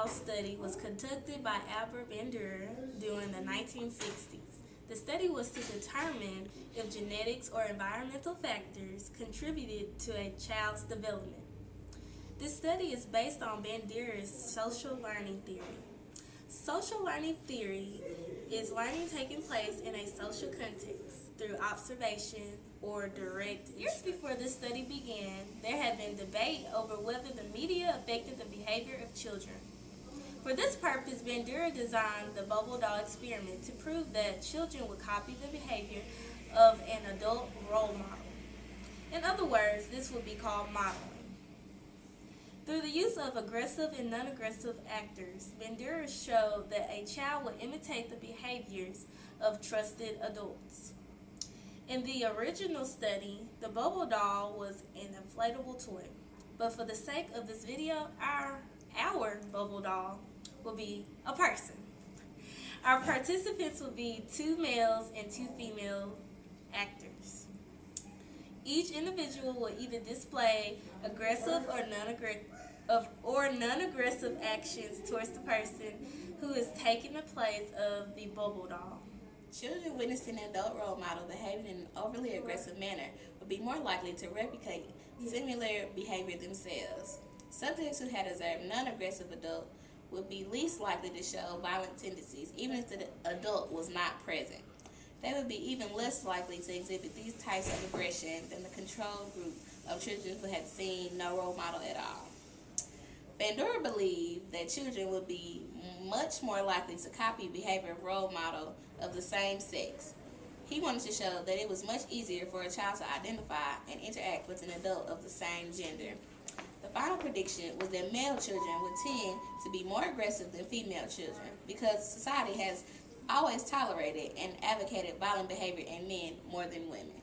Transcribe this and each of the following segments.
doll study was conducted by Albert Bandura during the 1960s. The study was to determine if genetics or environmental factors contributed to a child's development. This study is based on Bandura's social learning theory. Social learning theory is learning taking place in a social context through observation or direct. Years before this study began, there had been debate over whether the media affected the behavior of children. For this purpose, Bandura designed the Bobo doll experiment to prove that children would copy the behavior of an adult role model. In other words, this would be called modeling. Through the use of aggressive and non-aggressive actors, Bandura showed that a child would imitate the behaviors of trusted adults. In the original study, the Bobo doll was an inflatable toy, but for the sake of this video, our Bobo doll will be a person. Our participants will be 2 males and 2 female actors. Each individual will either display aggressive or non-aggressive actions towards the person who is taking the place of the Bobo doll. Children witnessing an adult role model behaving in an overly aggressive manner would be more likely to replicate similar behavior themselves. Subjects who had observed non-aggressive adult would be least likely to show violent tendencies, even if the adult was not present. They would be even less likely to exhibit these types of aggression than the control group of children who had seen no role model at all. Bandura believed that children would be much more likely to copy behavior of role model of the same sex. He wanted to show that it was much easier for a child to identify and interact with an adult of the same gender. The final prediction was that male children would tend to be more aggressive than female children because society has always tolerated and advocated violent behavior in men more than women.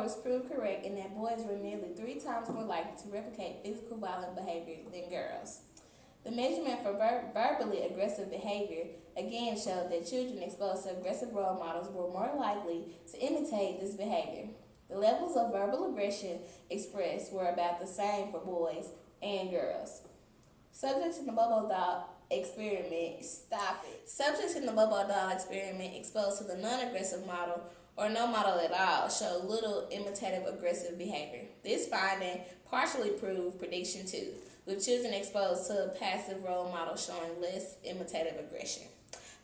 models proved correct in that boys were nearly 3 times more likely to replicate physical violent behavior than girls. The measurement for verbally aggressive behavior again showed that children exposed to aggressive role models were more likely to imitate this behavior. The levels of verbal aggression expressed were about the same for boys and girls. Subjects in the Bobo doll experiment exposed to the non-aggressive model or no model at all showed little imitative aggressive behavior. This finding partially proved prediction 2, with children exposed to a passive role model showing less imitative aggression.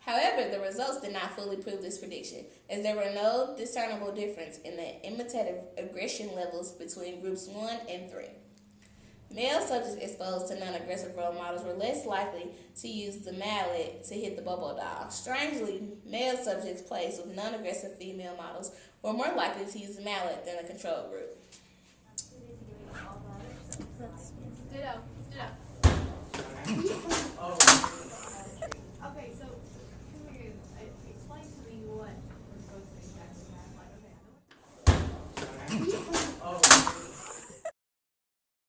However, the results did not fully prove this prediction, as there were no discernible difference in the imitative aggression levels between groups 1 and 3. Male subjects exposed to non-aggressive role models were less likely to use the mallet to hit the Bobo doll. Strangely, male subjects placed with non-aggressive female models were more likely to use the mallet than the control group. Ditto.